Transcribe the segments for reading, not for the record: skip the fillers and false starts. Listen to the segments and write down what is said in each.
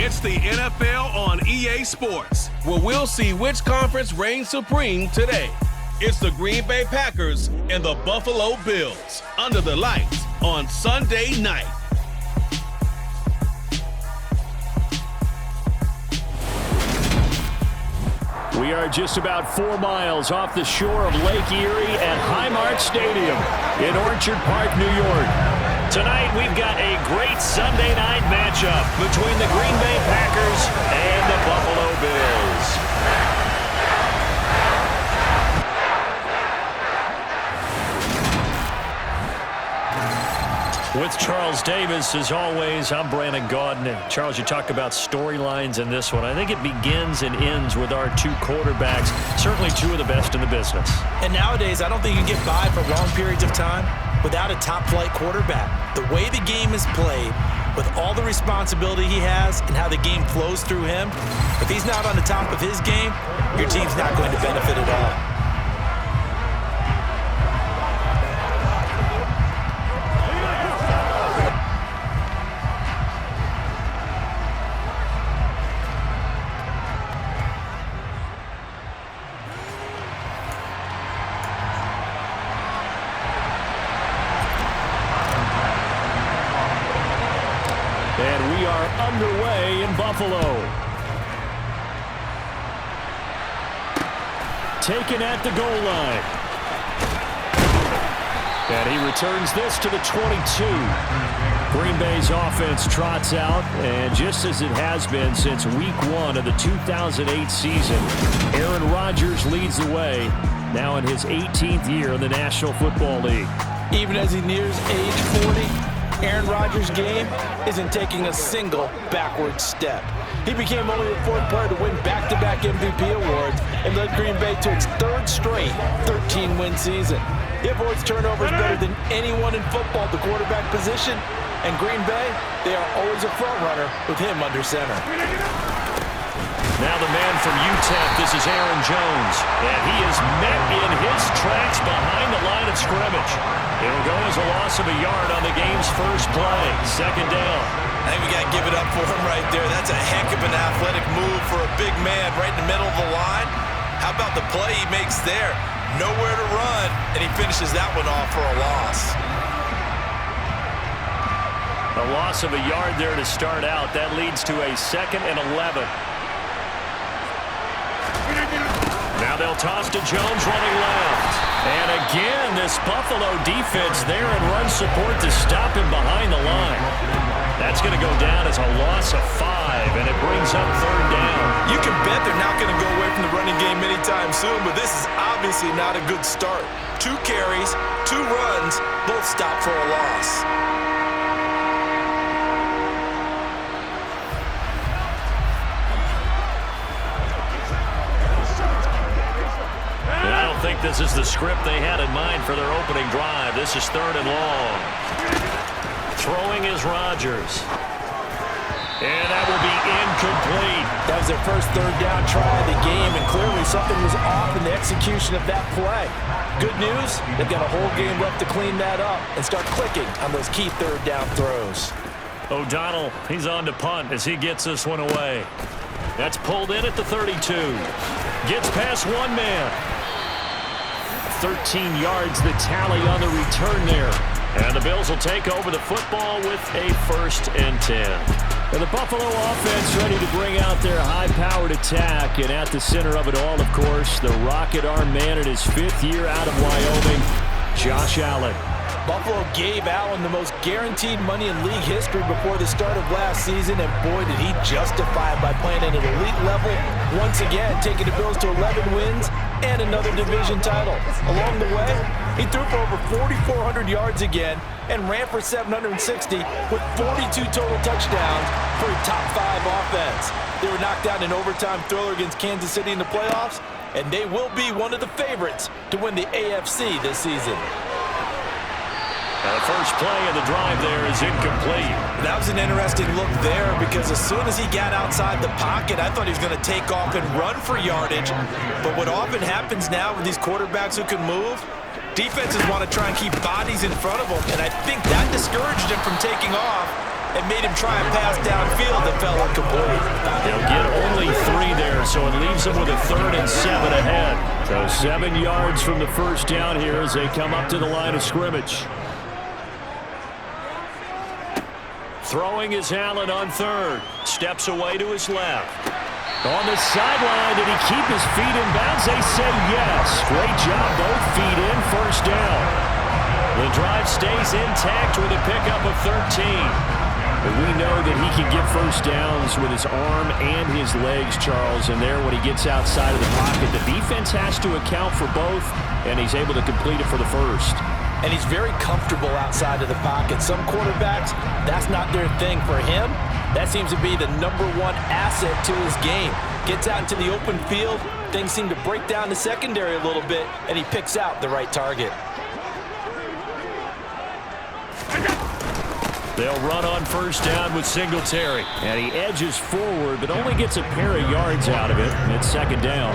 It's the NFL on EA Sports, where we'll see which conference reigns supreme today. It's the Green Bay Packers and the Buffalo Bills under the lights on Sunday night. We are just about 4 miles off the shore of Lake Erie at Highmark Stadium in Orchard Park, New York. Tonight, we've got a great Sunday night matchup between the Green Bay Packers and the Buffalo Bills. With Charles Davis, as always, I'm Brandon Gaudin. And Charles, you talk about storylines in this one. I think it begins and ends with our two quarterbacks, certainly two of the best in the business. And nowadays, I don't think you can get by for long periods of time without a top-flight quarterback. The way the game is played, with all the responsibility he has and how the game flows through him, if he's not on the top of his game, your team's not going to benefit at all. And we are underway in Buffalo. Taken at the goal line. And he returns this to the 22. Green Bay's offense trots out, and just as it has been since week 1 of the 2008 season, Aaron Rodgers leads the way, now in his 18th year in the National Football League. Even as he nears age 40, Aaron Rodgers' game isn't taking a single backward step. He became only the 4th player to win back-to-back MVP awards and led Green Bay to its 3rd straight 13-win season. He avoids turnovers better than anyone in football at the quarterback position, and Green Bay, they are always a front-runner with him under center. Now the man from UTEP, this is Aaron Jones, and he is met in his tracks behind the line of scrimmage. It'll go as a loss of a yard on the game's first play. 2nd down. I think we got to give it up for him right there. That's a heck of an athletic move for a big man right in the middle of the line. How about the play he makes there? Nowhere to run, and he finishes that one off for a loss. A loss of a yard there to start out. That leads to a 2nd and 11. Now they'll toss to Jones running left. And again, this Buffalo defense there in run support to stop him behind the line. That's going to go down as a loss of 5, and it brings up 3rd down. You can bet they're not going to go away from the running game anytime soon, but this is obviously not a good start. 2 carries, 2 runs, both stopped for a loss. I don't think this is the script they had in mind for their opening drive. This is 3rd and long. Throwing is Rodgers. And that will be incomplete. That was their first 3rd down try of the game, and clearly something was off in the execution of that play. Good news, they've got a whole game left to clean that up and start clicking on those key 3rd down throws. O'Donnell, he's on to punt as he gets this one away. That's pulled in at the 32. Gets past one man. 13 yards the tally on the return there. And the Bills will take over the football with a 1st and 10. And the Buffalo offense ready to bring out their high-powered attack. And at the center of it all, of course, the rocket arm man in his 5th year out of Wyoming, Josh Allen. Buffalo gave Allen the most guaranteed money in league history before the start of last season, and boy, did he justify it by playing at an elite level. Once again, taking the Bills to 11 wins and another division title. Along the way, he threw for over 4,400 yards again and ran for 760 with 42 total touchdowns for a top 5 offense. They were knocked out in an overtime thriller against Kansas City in the playoffs, and they will be one of the favorites to win the AFC this season. The first play of the drive there is incomplete. That was an interesting look there because as soon as he got outside the pocket, I thought he was going to take off and run for yardage. But what often happens now with these quarterbacks who can move, defenses want to try and keep bodies in front of them, and I think that discouraged him from taking off. and made him try and pass downfield that fell incomplete. He'll get only 3 there, so it leaves him with a 3rd and 7 ahead. So 7 yards from the first down here as they come up to the line of scrimmage. Throwing is Allen on 3rd. Steps away to his left. On the sideline, did he keep his feet in bounds? They say yes. Great job, both feet in, first down. The drive stays intact with a pickup of 13. But we know that he can get first downs with his arm and his legs, Charles. And there, when he gets outside of the pocket, the defense has to account for both, and he's able to complete it for the first. And he's very comfortable outside of the pocket. Some quarterbacks, that's not their thing. For him, that seems to be the #1 asset to his game. Gets out into the open field, things seem to break down the secondary a little bit, and he picks out the right target. They'll run on first down with Singletary. And he edges forward, but only gets a pair of yards out of it. And it's second down.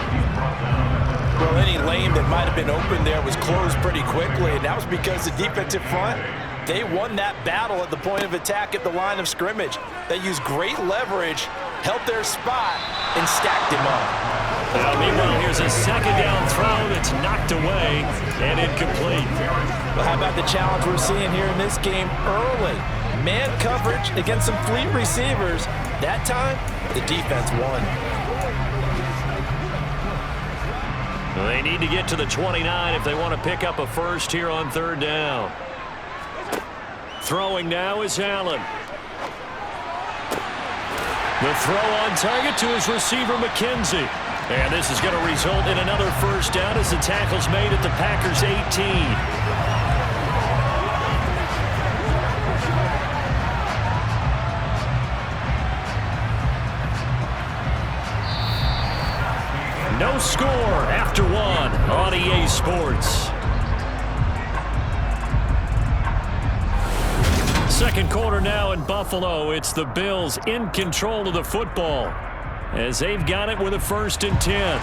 Well, any lane that might have been open there was closed pretty quickly, and that was because the defensive front, they won that battle at the point of attack at the line of scrimmage. They used great leverage, held their spot, and stacked him up. Meanwhile, here's a second down throw that's knocked away and incomplete. Well, how about the challenge we're seeing here in this game early? Man coverage against some fleet receivers. That time, the defense won. They need to get to the 29 if they want to pick up a first here on 3rd down. Throwing now is Allen. The throw on target to his receiver, McKenzie. And this is going to result in another first down as the tackle's made at the Packers' 18. No score after 1 on EA Sports. Second quarter now in Buffalo. It's the Bills in control of the football as they've got it with a 1st and 10.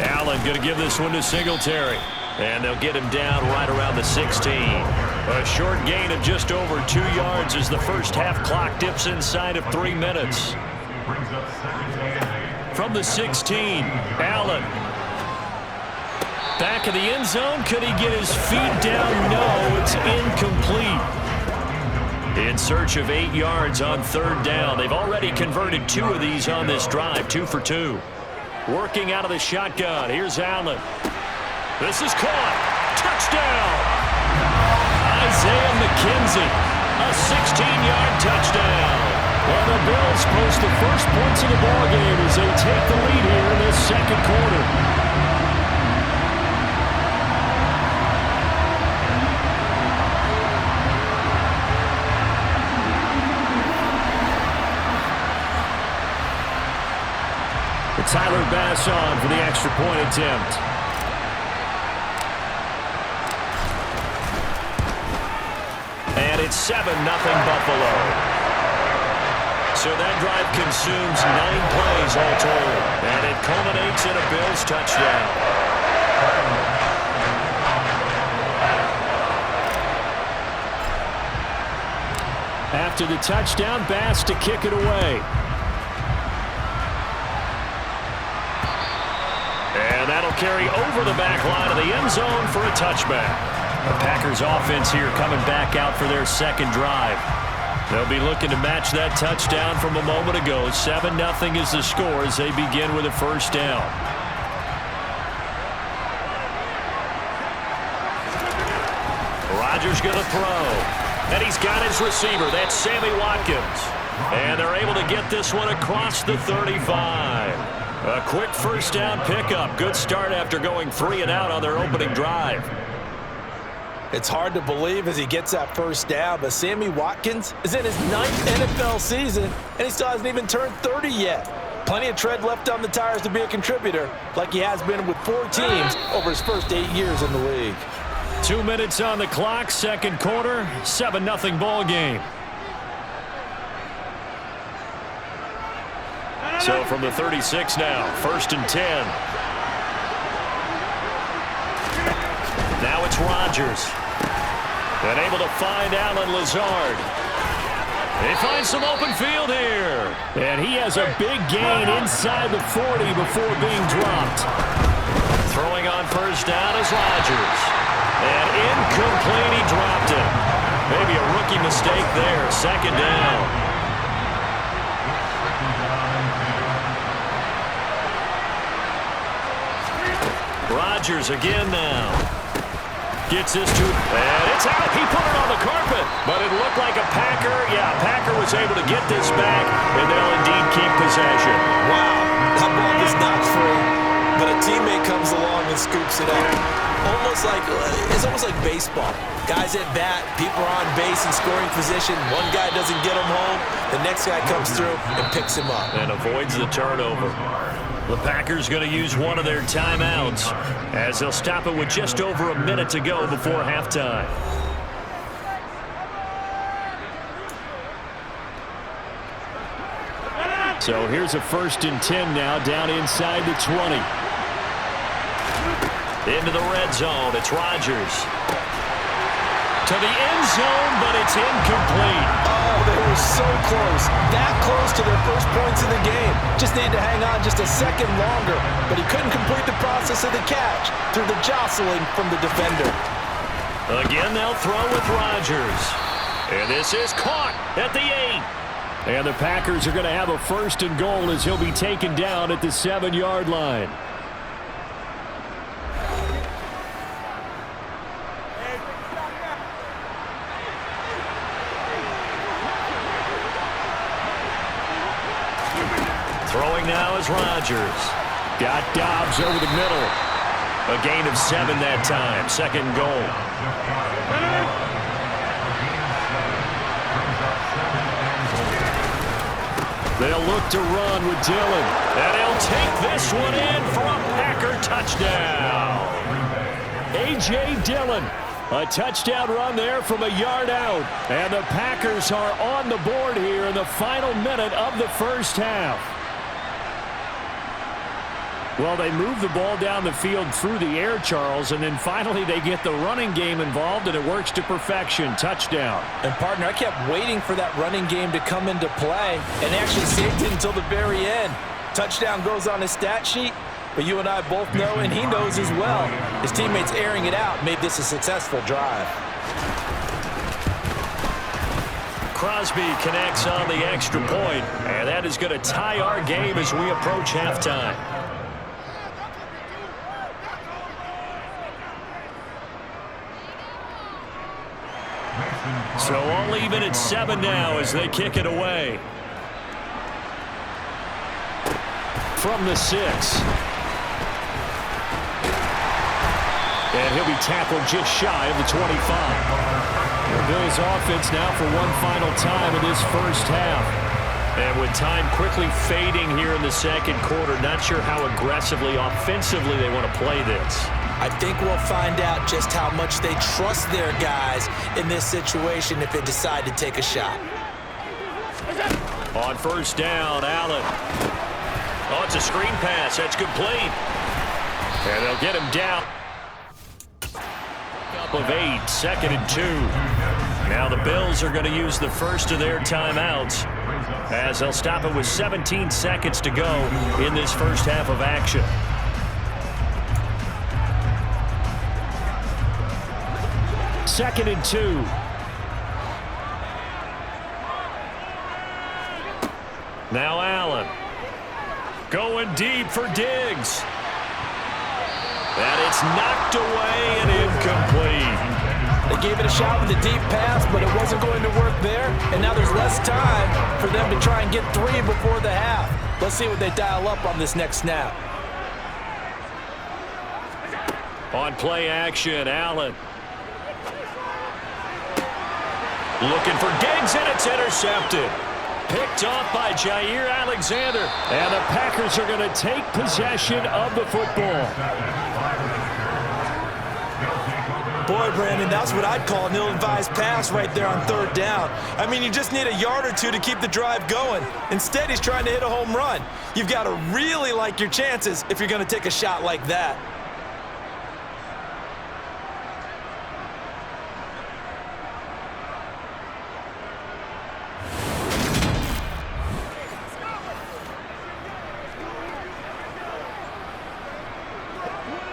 Allen going to give this one to Singletary. And they'll get him down right around the 16. A short gain of just over 2 yards as the first half clock dips inside of 3 minutes. From the 16, Allen. Back of the end zone. Could he get his feet down? No, it's incomplete. In search of 8 yards on 3rd down. They've already converted 2 of these on this drive, 2 for 2. Working out of the shotgun. Here's Allen. This is caught. Touchdown. Isaiah McKenzie. A 16-yard touchdown. And the Bills post the first points of the ballgame as they take the lead here in this second quarter. Tyler Bass on for the extra point attempt. And it's 7-0 Buffalo. So that drive consumes 9 plays all told. And it culminates in a Bills touchdown. After the touchdown, Bass to kick it away. And that'll carry over the back line of the end zone for a touchback. The Packers offense here coming back out for their second drive. They'll be looking to match that touchdown from a moment ago. 7-0 is the score as they begin with a first down. Rodgers going to throw. And he's got his receiver. That's Sammy Watkins. And they're able to get this one across the 35. A quick first down pickup. Good start after going 3 and out on their opening drive. It's hard to believe as he gets that first down, but Sammy Watkins is in his 9th NFL season, and he still hasn't even turned 30 yet. Plenty of tread left on the tires to be a contributor, like he has been with 4 teams over his first 8 years in the league. 2 minutes on the clock, second quarter, 7-0 ball game. So from the 36 now, 1st and 10. Now it's Rodgers. And able to find Alan Lazard. He finds some open field here. And he has a big gain inside the 40 before being dropped. Throwing on first down is Rodgers. And incomplete, he dropped it. Maybe a rookie mistake there. Second down. Rodgers again now. Gets this to, and it's out. He put it on the carpet, but it looked like a Packer. Yeah, Packer was able to get this back, and they'll indeed keep possession. Wow, that ball was not free, but a teammate comes along and scoops it up. It's almost like baseball. Guys at bat, people are on base in scoring position. One guy doesn't get him home, the next guy comes through and picks him up. And avoids the turnover. The Packers going to use one of their timeouts as they'll stop it with just over a minute to go before halftime. So here's a 1st and 10 now down inside the 20. Into the red zone. It's Rodgers. To the end zone, but it's incomplete. Oh, they were so close. That close to their first points in the game. Just needed to hang on just a second longer, but he couldn't complete the process of the catch through the jostling from the defender. Again, they'll throw with Rodgers. And this is caught at the 8. And the Packers are going to have a 1st and goal as he'll be taken down at the 7-yard line. Throwing now is Rodgers. Got Dobbs over the middle. A gain of 7 that time. 2nd goal. They'll look to run with Dillon. And he'll take this one in for a Packer touchdown. A.J. Dillon. A touchdown run there from a yard out. And the Packers are on the board here in the final minute of the first half. Well, they move the ball down the field through the air, Charles, and then finally they get the running game involved, and it works to perfection. Touchdown. And, partner, I kept waiting for that running game to come into play and actually saved it until the very end. Touchdown goes on his stat sheet, but you and I both know, and he knows as well, his teammates airing it out made this a successful drive. Crosby connects on the extra point, and that is going to tie our game as we approach halftime. So all even at 7 now as they kick it away. From the 6. And he'll be tackled just shy of the 25. The Bills offense now for one final time in this first half. And with time quickly fading here in the second quarter, not sure how aggressively, offensively they want to play this. I think we'll find out just how much they trust their guys in this situation if they decide to take a shot. On first down, Allen. Oh, it's a screen pass. That's complete. And they'll get him down. Up of 8, 2nd and 2. Now the Bills are going to use the first of their timeouts as they'll stop it with 17 seconds to go in this first half of action. Second and 2. Now Allen. Going deep for Diggs. And it's knocked away and incomplete. They gave it a shot with a deep pass, but it wasn't going to work there. And now there's less time for them to try and get 3 before the half. Let's see what they dial up on this next snap. On play action, Allen. Looking for Diggs, and it's intercepted. Picked off by Jair Alexander. And the Packers are going to take possession of the football. Boy, Brandon, that's what I'd call an ill-advised pass right there on 3rd down. I mean, you just need a yard or 2 to keep the drive going. Instead, he's trying to hit a home run. You've got to really like your chances if you're going to take a shot like that.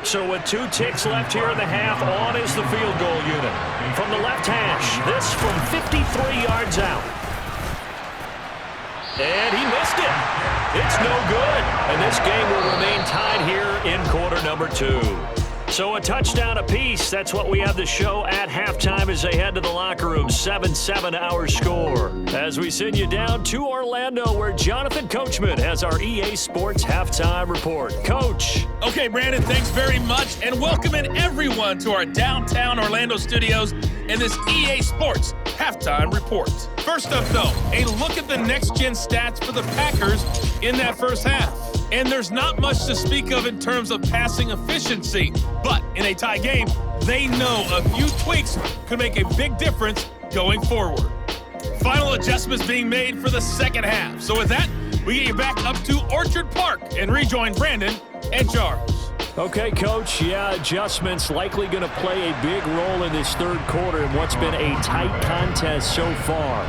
So with 2 ticks left here in the half, on is the field goal unit. From the left hash, this from 53 yards out. And he missed it. It's no good. And this game will remain tied here in quarter number 2. So a touchdown apiece. That's what we have to show at halftime as they head to the locker room. 7-7 our score. As we send you down to Orlando, where Jonathan Coachman has our EA Sports halftime report. Coach. Okay, Brandon, thanks very much. And welcoming everyone to our downtown Orlando studios in this EA Sports halftime report. First up, though, a look at the next-gen stats for the Packers in that first half. And there's not much to speak of in terms of passing efficiency. But in a tie game, they know a few tweaks could make a big difference going forward. Final adjustments being made for the second half. So with that, we get you back up to Orchard Park and rejoin Brandon and Charles. Okay, Coach. Yeah, adjustments likely going to play a big role in this third quarter in what's been a tight contest so far.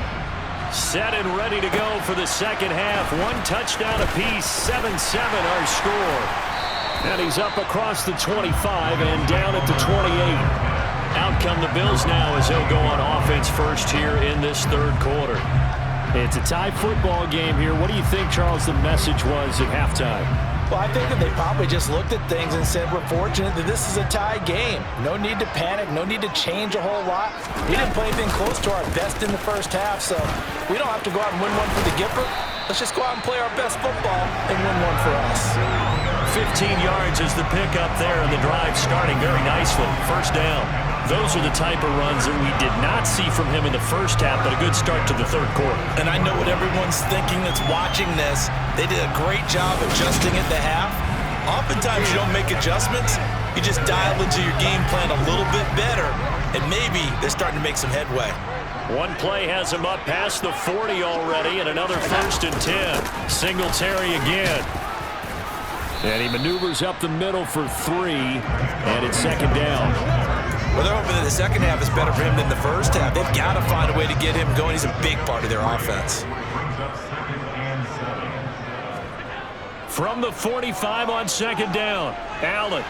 Set and ready to go for the second half. 1 touchdown apiece, 7-7 our score. And he's up across the 25 and down at the 28. Out come the Bills now as they'll go on offense first here in this third quarter. It's a tie football game here. What do you think, Charles, the message was at halftime? Well, I think that they probably just looked at things and said, we're fortunate that this is a tie game. No need to panic, no need to change a whole lot. We didn't play anything close to our best in the first half, so we don't have to go out and win one for the Gipper. Let's just go out and play our best football and win one for us. 15 yards is the pickup there, and the drive starting very nicely. First down. Those are the type of runs that we did not see from him in the first half, but a good start to the third quarter. And I know what everyone's thinking that's watching this. They did a great job adjusting at the half. Oftentimes you don't make adjustments. You just dial into your game plan a little bit better, and maybe they're starting to make some headway. One play has him up past the 40 already, and another 1st and 10. Singletary again. And he maneuvers up the middle for 3, and it's second down. Well, they're hoping that the second half is better for him than the first half. They've got to find a way to get him going. He's a big part of their offense. From the 45 on second down, Allen.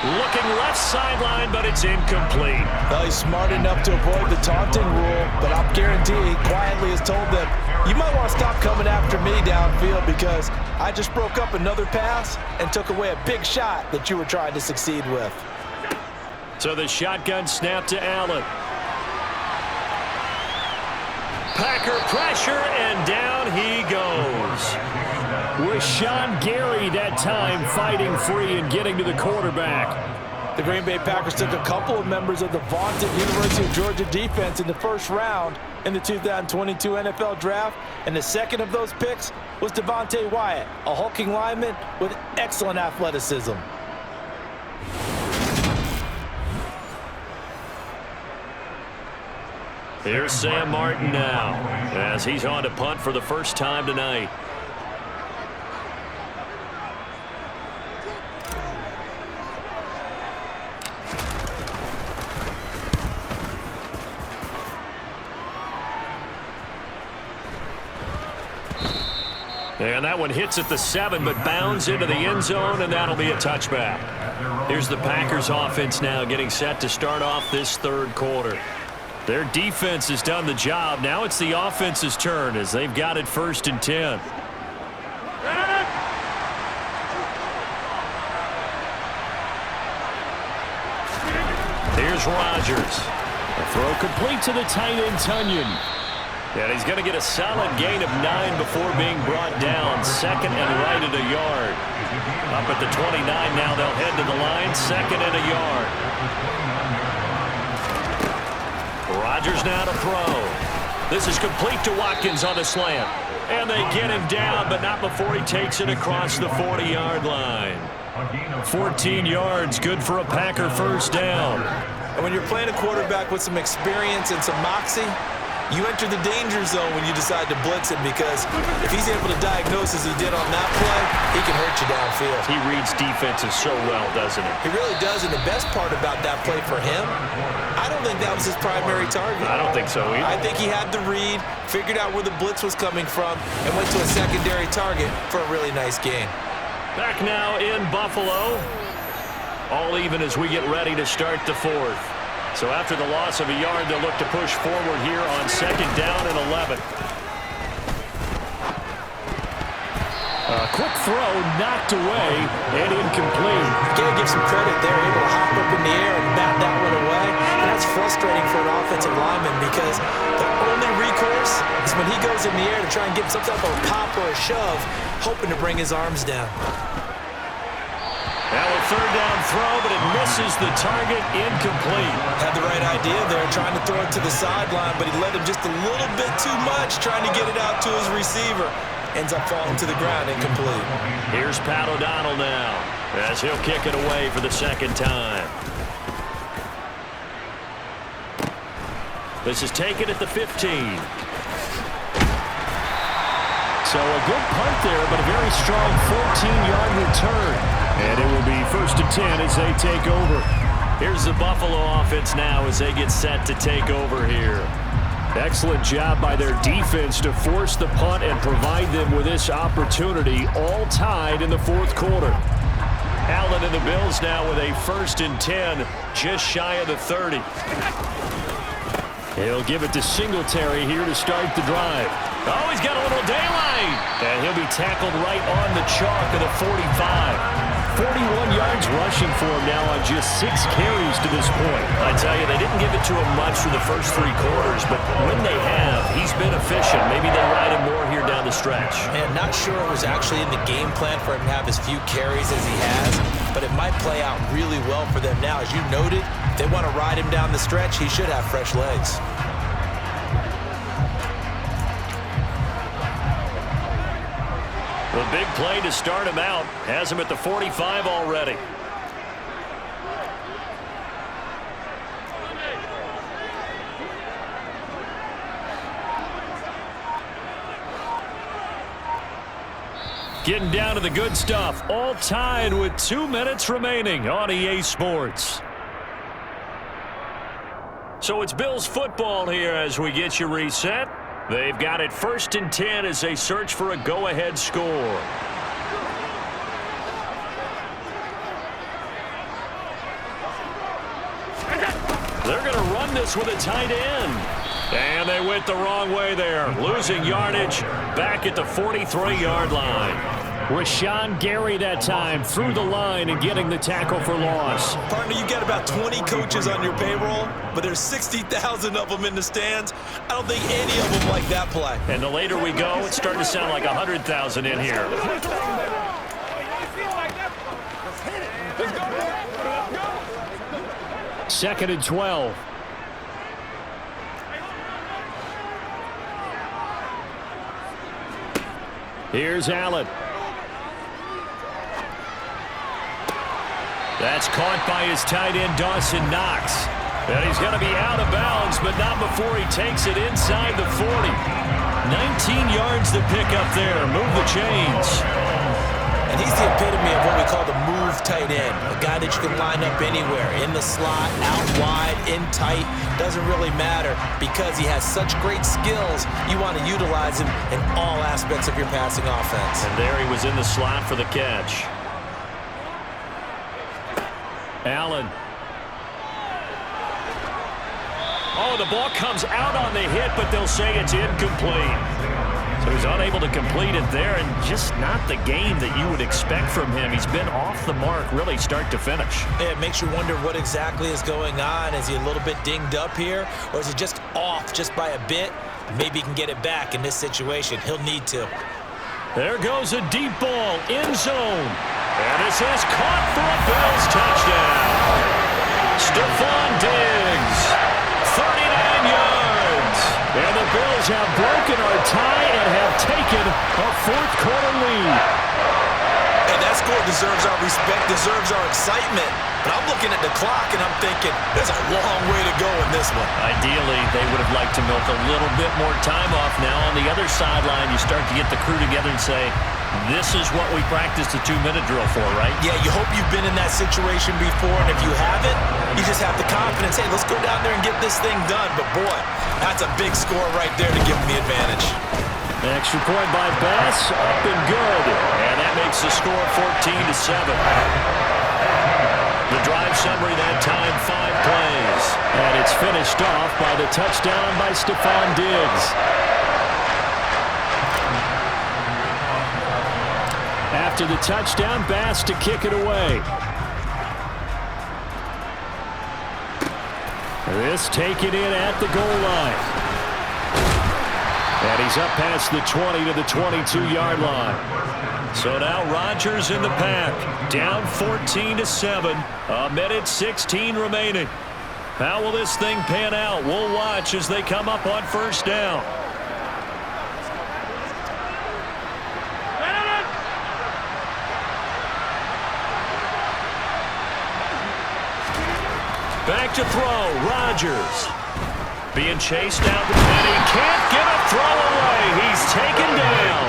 Looking left sideline, but it's incomplete. Well, he's smart enough to avoid the taunting rule, but I'll guarantee he quietly has told them, you might want to stop coming after me downfield because I just broke up another pass and took away a big shot that you were trying to succeed with. So the shotgun snap to Allen. Packer pressure, and down he goes. With Sean Gary that time fighting free and getting to the quarterback. The Green Bay Packers took a couple of members of the vaunted University of Georgia defense in the first round in the 2022 NFL Draft, and the second of those picks was Devontae Wyatt, a hulking lineman with excellent athleticism. Here's Sam Martin now, as he's on to punt for the first time tonight. And that one hits at the 7, but bounds into the end zone, and that'll be a touchback. Here's the Packers offense now getting set to start off this third quarter. Their defense has done the job. Now it's the offense's turn as they've got it 1st and 10. Here's Rodgers. A throw complete to the tight end, Tunyon. And he's going to get a solid gain of 9 before being brought down. Second and right at a yard. Up at the 29 now, they'll head to the line. Second and a yard. Rodgers now to throw. This is complete to Watkins on a slant. And they get him down, but not before he takes it across the 40-yard line. 14 yards, good for a Packer first down. And when you're playing a quarterback with some experience and some moxie, you enter the danger zone when you decide to blitz him, because if he's able to diagnose as he did on that play, he can hurt you downfield. He reads defenses so well, doesn't he? He really does, and the best part about that play for him, I don't think that was his primary target. I don't think so either. I think he had the read, figured out where the blitz was coming from, and went to a secondary target for a really nice gain. Back now in Buffalo. All even as we get ready to start the fourth. So after the loss of a yard, they'll look to push forward here on 2nd down and 11. A quick throw knocked away and incomplete. Gotta give some credit there, able to hop up in the air and bat that one away. And that's frustrating for an offensive lineman because the only recourse is when he goes in the air to try and get some type of a pop or a shove, hoping to bring his arms down. Now a 3rd down throw, but it misses the target, incomplete. Had the right idea there, trying to throw it to the sideline, but he let him just a little bit too much, trying to get it out to his receiver. Ends up falling to the ground, incomplete. Here's Pat O'Donnell now, as he'll kick it away for the 2nd time. This is taken at the 15. So a good punt there, but a very strong 14-yard return. And it will be 1st and 10 as they take over. Here's the Buffalo offense now as they get set to take over here. Excellent job by their defense to force the punt and provide them with this opportunity, all tied in the 4th quarter. Allen and the Bills now with a 1st and 10, just shy of the 30. He'll give it to Singletary here to start the drive. Oh, he's got a little daylight. And he'll be tackled right on the chalk of the 45. 41 yards rushing for him now on just 6 carries to this point. I tell you, they didn't give it to him much for the first 3 quarters, but when they have, he's been efficient. Maybe they ride him more here down the stretch. Man, not sure it was actually in the game plan for him to have as few carries as he has, but it might play out really well for them now. As you noted, if they want to ride him down the stretch, he should have fresh legs. The big play to start him out has him at the 45 already. Getting down to the good stuff, all tied with 2 minutes remaining on EA Sports. So it's Bills football here as we get you reset. They've got it 1st and 10 as they search for a go-ahead score. They're going to run this with a tight end. And they went the wrong way there, losing yardage back at the 43-yard line. Rashawn Gary that time through the line and getting the tackle for loss. Partner, you got about 20 coaches on your payroll, but there's 60,000 of them in the stands. I don't think any of them like that play. And the later we go, it's starting to sound like 100,000 in here. Second and 12. Here's Allen. That's caught by his tight end, Dawson Knox. And he's going to be out of bounds, but not before he takes it inside the 40. 19 yards to pick up there. Move the chains. And he's the epitome of what we call the move tight end. A guy that you can line up anywhere, in the slot, out wide, in tight. Doesn't really matter because he has such great skills. You want to utilize him in all aspects of your passing offense. And there he was in the slot for the catch. Allen. Oh, the ball comes out on the hit, but they'll say it's incomplete. So he's unable to complete it there, and just not the game that you would expect from him. He's been off the mark, really start to finish. Yeah, it makes you wonder what exactly is going on. Is he a little bit dinged up here, or is he just off just by a bit? Maybe he can get it back in this situation. He'll need to. There goes a deep ball, end zone. And this is caught for a Bills touchdown. Stephon Diggs, 39 yards. And the Bills have broken our tie and have taken a 4th quarter lead. And that score deserves our respect, deserves our excitement. But I'm looking at the clock and I'm thinking, there's a long way to go in this one. Ideally, they would have liked to milk a little bit more time off now. On the other sideline, you start to get the crew together and say, this is what we practiced the 2-minute drill for, right? Yeah, you hope you've been in that situation before, and if you haven't, you just have the confidence, hey, let's go down there and get this thing done. But boy, that's a big score right there to give them the advantage. Extra point by Bass, up and good. And that makes the score 14-7. The drive summary that time, 5 plays. And it's finished off by the touchdown by Stephon Diggs. After the touchdown, Bass to kick it away. This taken in at the goal line. And he's up past the 20 to the 22-yard line. So now Rodgers in the pack, down 14-7, a minute 16 remaining. How will this thing pan out? We'll watch as they come up on first down. Back to throw, Rodgers. Being chased down the 10. He can't get a throw away. He's taken down.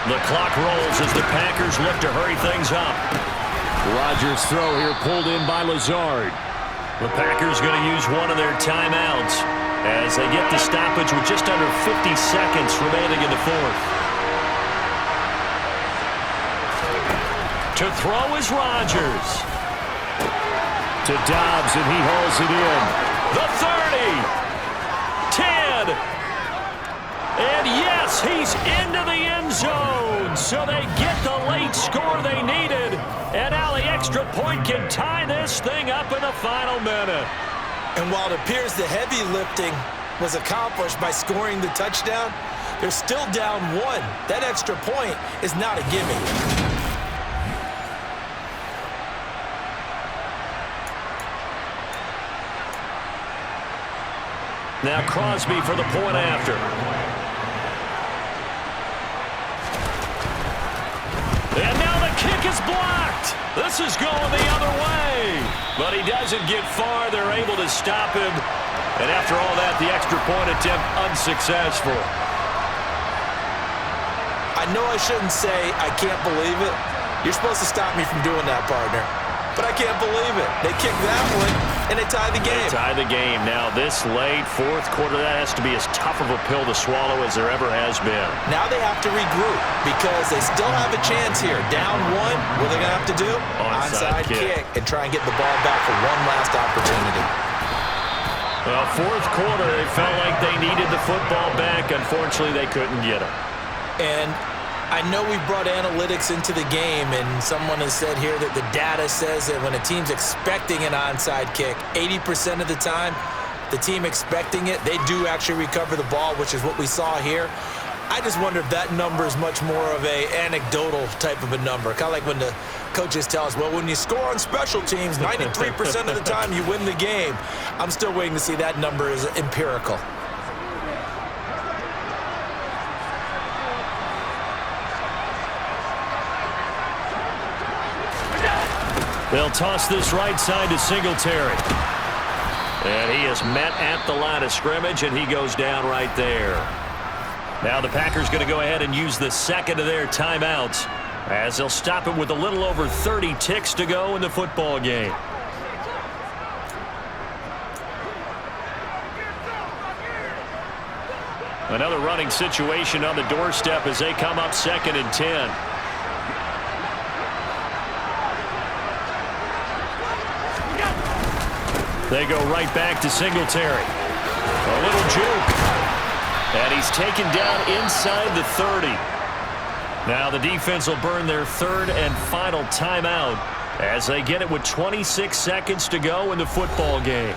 The clock rolls as the Packers look to hurry things up. Rodgers' throw here pulled in by Lazard. The Packers going to use one of their timeouts as they get the stoppage with just under 50 seconds remaining in the fourth. To throw is Rodgers. To Dobbs, and he hauls it in. The 30, 10, and yes, he's into the end zone. So they get the late score they needed, and now the extra point can tie this thing up in the final minute. And while it appears the heavy lifting was accomplished by scoring the touchdown, they're still down 1. That extra point is not a gimme. Now Crosby for the point after. And now the kick is blocked. This is going the other way. But he doesn't get far. They're able to stop him. And after all that, the extra point attempt unsuccessful. I know I shouldn't say I can't believe it. You're supposed to stop me from doing that, partner. But I can't believe it. They kicked that one, and they tied the game. They tie the game. Now, this late fourth quarter, that has to be as tough of a pill to swallow as there ever has been. Now they have to regroup because they still have a chance here. Down 1, what are they going to have to do? Onside kick and try and get the ball back for one last opportunity. Well, fourth quarter, they felt like they needed the football back. Unfortunately, they couldn't get it. And I know we brought analytics into the game, and someone has said here that the data says that when a team's expecting an onside kick, 80% of the time, the team expecting it, they do actually recover the ball, which is what we saw here. I just wonder if that number is much more of a anecdotal type of a number. Kind of like when the coaches tell us, well, when you score on special teams, 93% of the time you win the game. I'm still waiting to see that number is empirical. They'll toss this right side to Singletary. And he is met at the line of scrimmage, and he goes down right there. Now the Packers going to go ahead and use the second of their timeouts as they'll stop it with a little over 30 ticks to go in the football game. Another running situation on the doorstep as they come up 2nd and 10. They go right back to Singletary. A little juke. And he's taken down inside the 30. Now the defense will burn their third and final timeout as they get it with 26 seconds to go in the football game.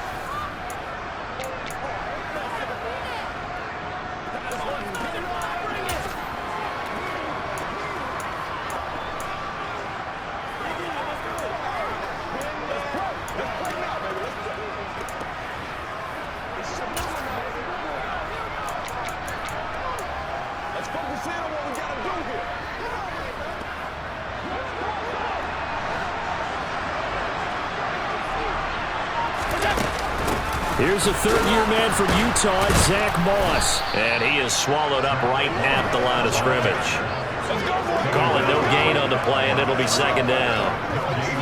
Here's a third-year man from Utah, Zach Moss. And he is swallowed up right at the line of scrimmage. Calling no gain on the play, and it'll be 2nd down.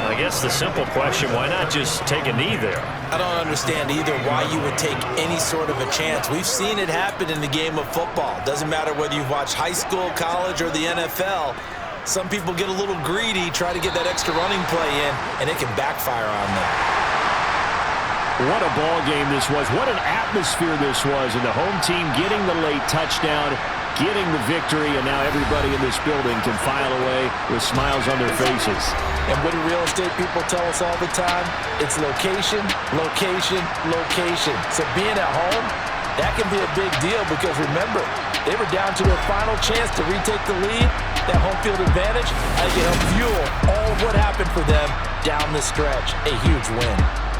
I guess guess the simple question, why not just take a knee there? I don't understand either why you would take any sort of a chance. We've seen it happen in the game of football. Doesn't matter whether you've watched high school, college, or the NFL. Some people get a little greedy, try to get that extra running play in, and it can backfire on them. What a ball game this was. What an atmosphere this was. And the home team getting the late touchdown, getting the victory, and now everybody in this building can file away with smiles on their faces. And what do real estate people tell us all the time? It's location, location, location. So being at home, that can be a big deal because remember, they were down to their final chance to retake the lead. That home field advantage, I think it helped fuel all of what happened for them down the stretch. A huge win.